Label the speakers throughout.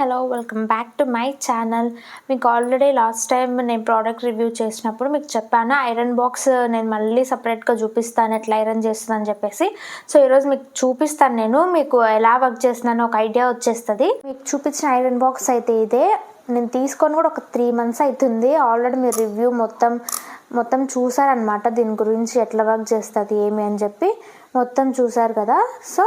Speaker 1: Hello welcome back to my channel. మీకు already last time నేను product review చేసినప్పుడు మీకు చెప్పాను ఐరన్ బాక్స్ నేను మళ్ళీ సపరేట్గా చూపిస్తాను ఎట్లా ఐరన్ చేస్తుందని చెప్పేసి. సో ఈరోజు మీకు చూపిస్తాను, నేను మీకు ఎలా వర్క్ చేస్తున్నానో ఒక ఐడియా వచ్చేస్తుంది. మీకు చూపించిన ఐరన్ బాక్స్ అయితే ఇదే. నేను తీసుకొని కూడా ఒక 3 months అవుతుంది. ఆల్రెడీ మీరు రివ్యూ మొత్తం చూసారనమాట, దీని గురించి ఎట్లా వర్క్ చేస్తుంది ఏమి అని చెప్పి మొత్తం చూసారు కదా. సో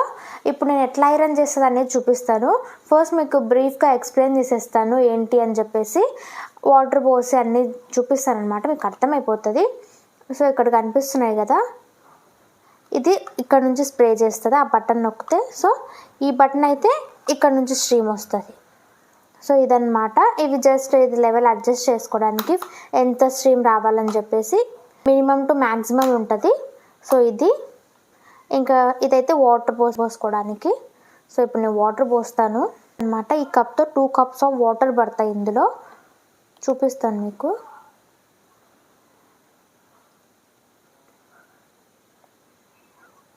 Speaker 1: ఇప్పుడు నేను ఎట్లా ఐరన్ చేస్తుంది అనేది చూపిస్తాను. ఫస్ట్ మీకు బ్రీఫ్గా ఎక్స్ప్లెయిన్ చేసేస్తాను ఏంటి అని చెప్పేసి, వాటర్ పోసి అన్నీ చూపిస్తాను అనమాట, మీకు అర్థమైపోతుంది. సో ఇక్కడ కనిపిస్తున్నాయి కదా, ఇది ఇక్కడ నుంచి స్ప్రే చేస్తుంది, ఆ బటన్ నొక్కితే. సో ఈ బటన్ అయితే ఇక్కడ నుంచి స్ట్రీమ్ వస్తుంది. సో ఇదన్నమాట. ఇవి జస్ట్ ఇది లెవెల్ అడ్జస్ట్ చేసుకోవడానికి ఎంత స్ట్రీమ్ రావాలని చెప్పేసి మినిమం టు మ్యాక్సిమం ఉంటుంది. సో ఇది ఇంకా ఇదైతే వాటర్ పోసుకోవడానికి. సో ఇప్పుడు నేను వాటర్ పోస్తాను అనమాట. ఈ కప్తో 2 cups ఆఫ్ వాటర్ పడతాయి ఇందులో, చూపిస్తాను మీకు.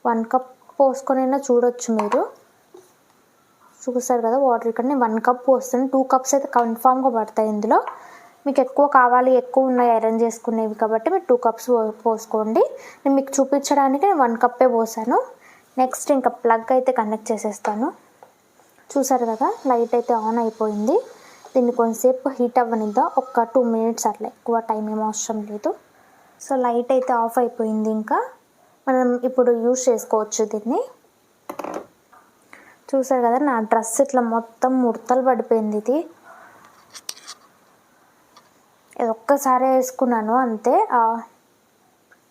Speaker 1: వన్ కప్ పోసుకొనైనా చూడొచ్చు మీరు, చూస్తారు కదా వాటర్. ఇక్కడ నేను 1 cup పోస్తాను. 2 cups అయితే కన్ఫామ్గా పడతాయి ఇందులో. మీకు ఎక్కువ కావాలి, ఎక్కువ ఉన్నాయి ఐరన్ చేసుకునేవి కాబట్టి మీరు 2 cups పోసుకోండి. నేను మీకు చూపించడానికి నేను 1 cup పోసాను. నెక్స్ట్ ఇంకా ప్లగ్ అయితే కనెక్ట్ చేసేస్తాను. చూసారు కదా, లైట్ అయితే ఆన్ అయిపోయింది. దీన్ని కొంచెంసేపు హీట్ అవ్వనిద్దాం, ఒక 2 minutes అట్లా, ఎక్కువ టైం ఏం అవసరం లేదు. సో లైట్ అయితే ఆఫ్ అయిపోయింది. ఇంకా మనం ఇప్పుడు యూజ్ చేసుకోవచ్చు దీన్ని. చూసారు కదా, నా డ్రెస్ ఇట్లా మొత్తం ముడతలు పడిపోయింది. ఇది ఒక్కసారి వేసుకున్నాను అంతే.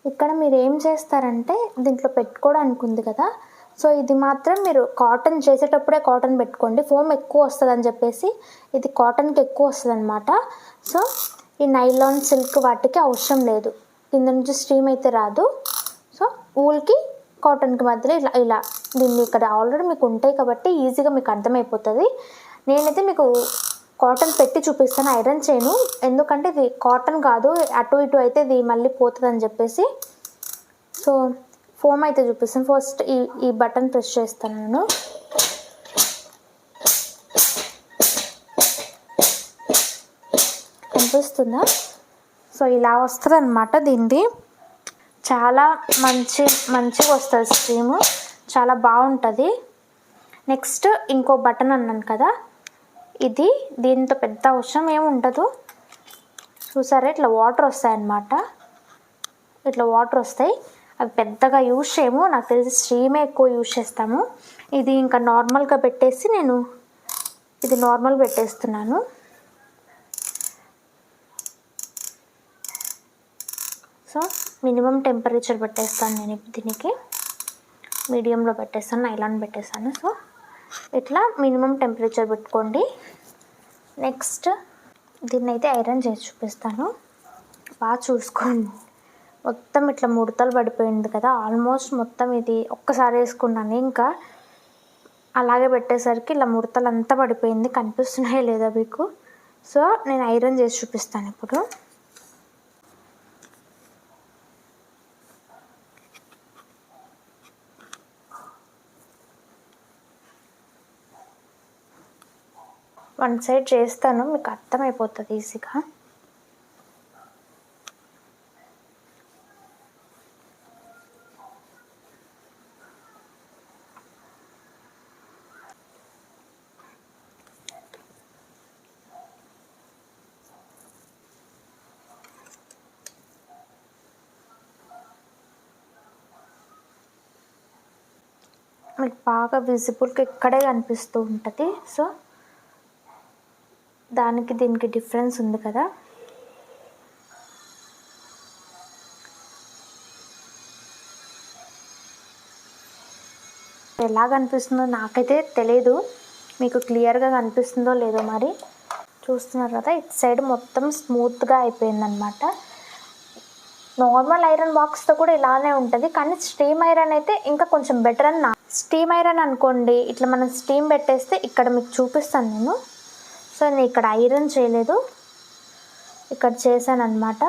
Speaker 1: ఇక్కడ మీరు ఏం చేస్తారంటే దీంట్లో పెట్టుకోవడానికి ఉంది కదా, సో ఇది మాత్రం మీరు కాటన్ చేసేటప్పుడే కాటన్ పెట్టుకోండి. ఫోమ్ ఎక్కువ వస్తుంది అని చెప్పేసి ఇది కాటన్కి ఎక్కువ వస్తుంది అనమాట. సో ఈ నైలాన్, సిల్క్ వాటికి అవసరం లేదు, కింద నుంచి స్ట్రీమ్ అయితే రాదు. సో ఊల్కి కాటన్కి మధ్యలో ఇలా దీన్ని ఇక్కడ ఆల్రెడీ మీకు ఉంటాయి కాబట్టి ఈజీగా మీకు అర్థమైపోతుంది. నేనైతే మీకు కాటన్ పెట్టి చూపిస్తాను, ఐరన్ చేయను, ఎందుకంటే ఇది కాటన్ కాదు, అటు ఇటు అయితే ఇది మళ్ళీ పోతుంది అని చెప్పేసి. సో ఫోమ్ అయితే చూపిస్తాను. ఫస్ట్ ఈ బటన్ ప్రెస్ చేస్తాను నేను. కనిపిస్తుందా? సో ఇలా వస్తుంది అనమాట. దీనిది చాలా మంచిగా వస్తుంది స్ట్రీము, చాలా బాగుంటుంది. నెక్స్ట్ ఇంకో బటన్ అన్నాను కదా, ఇది దీంతో పెద్ద అవసరం ఏమి ఉండదు. చూసారా, ఇట్లా వాటర్ వస్తాయన్నమాట, ఇట్లా వాటర్ వస్తాయి. అవి పెద్దగా యూజ్ చేయము, నాకు తెలిసి స్ట్రీమే ఎక్కువ యూజ్ చేస్తాము. ఇది ఇంకా నార్మల్గా పెట్టేసి నేను ఇది నార్మల్ పెట్టేస్తున్నాను. సో మినిమం టెంపరేచర్ పెట్టేస్తాను నేను దీనికి, మీడియంలో పెట్టేస్తాను, నైలాన్ పెట్టేస్తాను. సో ఇట్లా మినిమం టెంపరేచర్ పెట్టుకోండి. నెక్స్ట్ దీన్ని అయితే ఐరన్ చేసి చూపిస్తాను, బాగా చూసుకోండి. మొత్తం ఇట్లా ముడతలు పడిపోయింది కదా, ఆల్మోస్ట్ మొత్తం ఇది ఒక్కసారి వేసుకున్నాను, ఇంకా అలాగే పెట్టేసరికి ఇలా ముడతలు అంతా పడిపోయింది. కనిపిస్తున్నాయో లేదా మీకు? సో నేను ఐరన్ చేసి చూపిస్తాను ఇప్పుడు. వన్ సైడ్ చేస్తాను, మీకు అర్థమైపోతుంది ఈజీగా. మీకు బాగా విజిబుల్గా ఇక్కడే కనిపిస్తూ ఉంటుంది. సో దానికి దీనికి డిఫరెన్స్ ఉంది కదా. ఎలా కనిపిస్తుందో నాకైతే తెలియదు, మీకు క్లియర్గా కనిపిస్తుందో లేదో మరి. చూస్తున్నారు కదా, ఇటు సైడ్ మొత్తం స్మూత్గా అయిపోయిందనమాట. నార్మల్ ఐరన్ బాక్స్తో కూడా ఇలానే ఉంటుంది, కానీ స్టీమ్ ఐరన్ అయితే ఇంకా కొంచెం బెటర్ అని స్టీమ్ ఐరన్ అనుకోండి, ఇట్లా మనం స్టీమ్ పెట్టేస్తే ఇక్కడ మీకు చూపిస్తాను నేను. సో నేను ఇక్కడ ఐరన్ చేయలేదు, ఇక్కడ చేశాను అనమాట.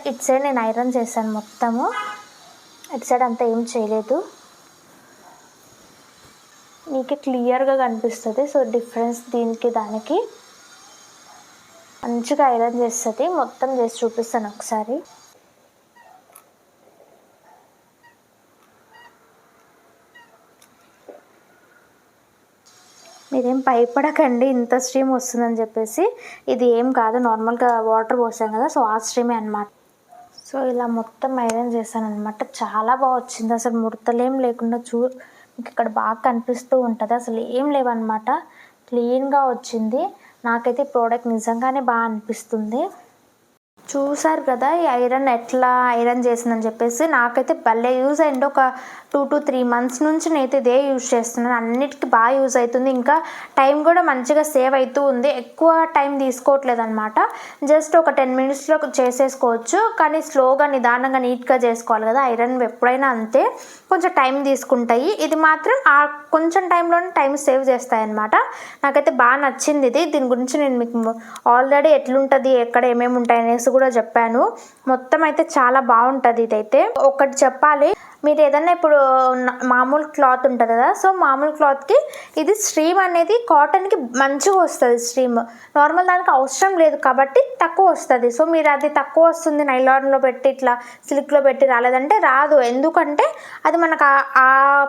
Speaker 1: ఇటు సైడ్ నేను ఐరన్ చేశాను మొత్తము, ఇటు సైడ్ అంతా ఏం చేయలేదు. మీకు క్లియర్గా కనిపిస్తుంది. సో డిఫరెన్స్ దీనికి దానికి మంచిగా ఐరన్ చేస్తుంది. మొత్తం చేసి చూపిస్తాను ఒకసారి. మీరేం భయపడకండి ఇంత స్ట్రీమ్ వస్తుందని చెప్పేసి. ఇది ఏం కాదు, నార్మల్గా వాటర్ పోసాం కదా, సో ఆ స్ట్రీమే అనమాట. సో ఇలా మొత్తం ఐరన్ చేశాను అనమాట. చాలా బాగా వచ్చింది, అసలు ముడతలేం లేకుండా మీకు ఇక్కడ బాగా కనిపిస్తూ ఉంటుంది, అసలు ఏం లేవన్నమాట, క్లీన్గా వచ్చింది. నాకైతే ప్రోడక్ట్ నిజంగానే బాగా అనిపిస్తుంది. చూసారు కదా ఈ ఐరన్ ఎట్లా ఐరన్ చేసిందని చెప్పేసి. నాకైతే భలే యూజ్ అయింది. ఒక 2 to 3 months నుంచి నేనైతే ఇదే యూజ్ చేస్తున్నాను. అన్నిటికీ బాగా యూజ్ అవుతుంది. ఇంకా టైం కూడా మంచిగా సేవ్ అవుతూ ఉంది. ఎక్కువ టైం తీసుకోవట్లేదు అనమాట. జస్ట్ ఒక 10 minutesలో చేసేసుకోవచ్చు. కానీ స్లోగా నిదానంగా నీట్గా చేసుకోవాలి కదా, ఐరన్ ఎప్పుడైనా అంతే కొంచెం టైం తీసుకుంటాయి. ఇది మాత్రం ఆ కొంచెం టైంలోనే టైం సేవ్ చేస్తాయి అన్నమాట. నాకైతే బాగా నచ్చింది ఇది. దీని గురించి నేను మీకు ఆల్రెడీ ఎట్లుంటుంది, ఎక్కడ ఏమేమి ఉంటాయి అనేసి కూడా చెప్పాను. మొత్తం అయితే చాలా బాగుంటుంది. ఇదైతే ఒకటి చెప్పాలి, మీరు ఏదన్నా ఇప్పుడు మామూలు క్లాత్ ఉంటుంది కదా, సో మామూలు క్లాత్కి ఇది స్ట్రీమ్ అనేది కాటన్కి మంచిగా వస్తుంది. స్ట్రీమ్ నార్మల్ దానికి అవసరం లేదు కాబట్టి తక్కువ వస్తుంది. సో మీరు అది తక్కువ వస్తుంది నైలాన్లో పెట్టి ఇట్లా సిల్క్లో పెట్టి రాలేదంటే రాదు. ఎందుకంటే అది మనకు ఆ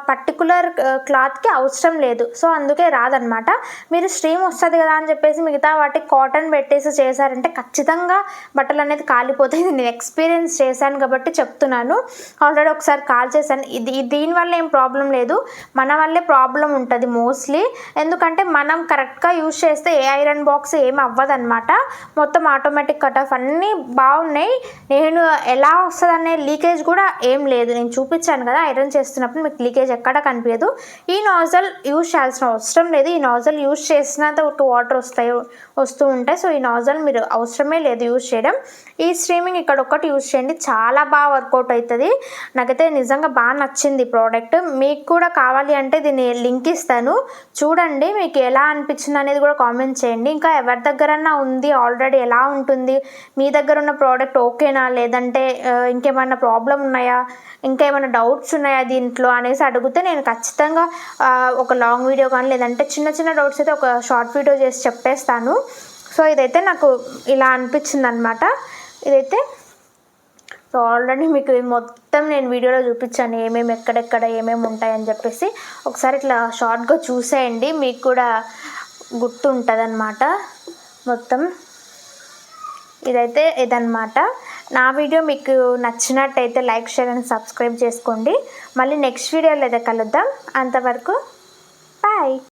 Speaker 1: పర్టికులర్ క్లాత్కి అవసరం లేదు, సో అందుకే రాదనమాట. మీరు స్ట్రీమ్ వస్తుంది కదా అని చెప్పేసి మిగతా వాటికి కాటన్ పెట్టేసి చేశారంటే ఖచ్చితంగా బట్టలు అనేది కాలిపోతాయి. నేను ఎక్స్పీరియన్స్ చేశాను కాబట్టి చెప్తున్నాను. ఆల్రెడీ ఒకసారి చేశాను. దీనివల్ల ఏం ప్రాబ్లం లేదు, మన వల్లే ప్రాబ్లం ఉంటుంది మోస్ట్లీ. ఎందుకంటే మనం కరెక్ట్గా యూజ్ చేస్తే ఏ ఐరన్ బాక్స్ ఏమి అవ్వదన్నమాట. మొత్తం ఆటోమేటిక్ కట్ ఆఫ్ అన్నీ బాగున్నాయి. నేను ఎలా వస్తుందనే లీకేజ్ కూడా ఏం లేదు. నేను చూపించాను కదా ఐరన్ చేస్తున్నప్పుడు, మీకు లీకేజ్ ఎక్కడ కనిపించదు. ఈ నాజల్ యూజ్ చేయాల్సిన అవసరం లేదు. ఈ నాజల్ యూజ్ చేసినంత వాటర్ వస్తూ ఉంటాయి. సో ఈ నాజల్ మీరు అవసరమే లేదు యూజ్ చేయడం. ఈ స్ట్రీమింగ్ ఇక్కడ ఒకటి యూజ్ చేయండి, చాలా బాగా వర్కౌట్ అవుతుంది. నాకైతే నిజంగా బాగా నచ్చింది ప్రోడక్ట్. మీకు కూడా కావాలి అంటే దీన్ని లింక్ ఇస్తాను, చూడండి. మీకు ఎలా అనిపించింది అనేది కూడా కామెంట్ చేయండి. ఇంకా ఎవరి దగ్గరన్నా ఉంది ఆల్రెడీ, ఎలా ఉంటుంది, మీ దగ్గర ఉన్న ప్రోడక్ట్ ఓకేనా, లేదంటే ఇంకేమైనా ప్రాబ్లం ఉన్నాయా, ఇంకేమైనా డౌట్స్ ఉన్నాయా దీంట్లో అనేసి అడిగితే నేను ఖచ్చితంగా ఒక లాంగ్ వీడియో కానీ లేదంటే చిన్న చిన్న డౌట్స్ అయితే ఒక షార్ట్ వీడియో చేసి చెప్పేస్తాను. సో ఇదైతే నాకు ఇలా అనిపించింది అనమాట. ఇదైతే సో ఆల్రెడీ మీకు మొత్తం నేను వీడియోలో చూపించాను ఏమేమి ఎక్కడెక్కడ ఏమేమి ఉంటాయని చెప్పేసి. ఒకసారి ఇట్లా షార్ట్గా చూసేయండి, మీకు కూడా గుర్తు ఉంటుంది అన్నమాట మొత్తం. ఇదైతే ఇదన్నమాట. నా వీడియో మీకు నచ్చినట్టయితే లైక్, షేర్ అండ్ సబ్స్క్రైబ్ చేసుకోండి. మళ్ళీ నెక్స్ట్ వీడియోలో అయితే కలుద్దాం. అంతవరకు బాయ్.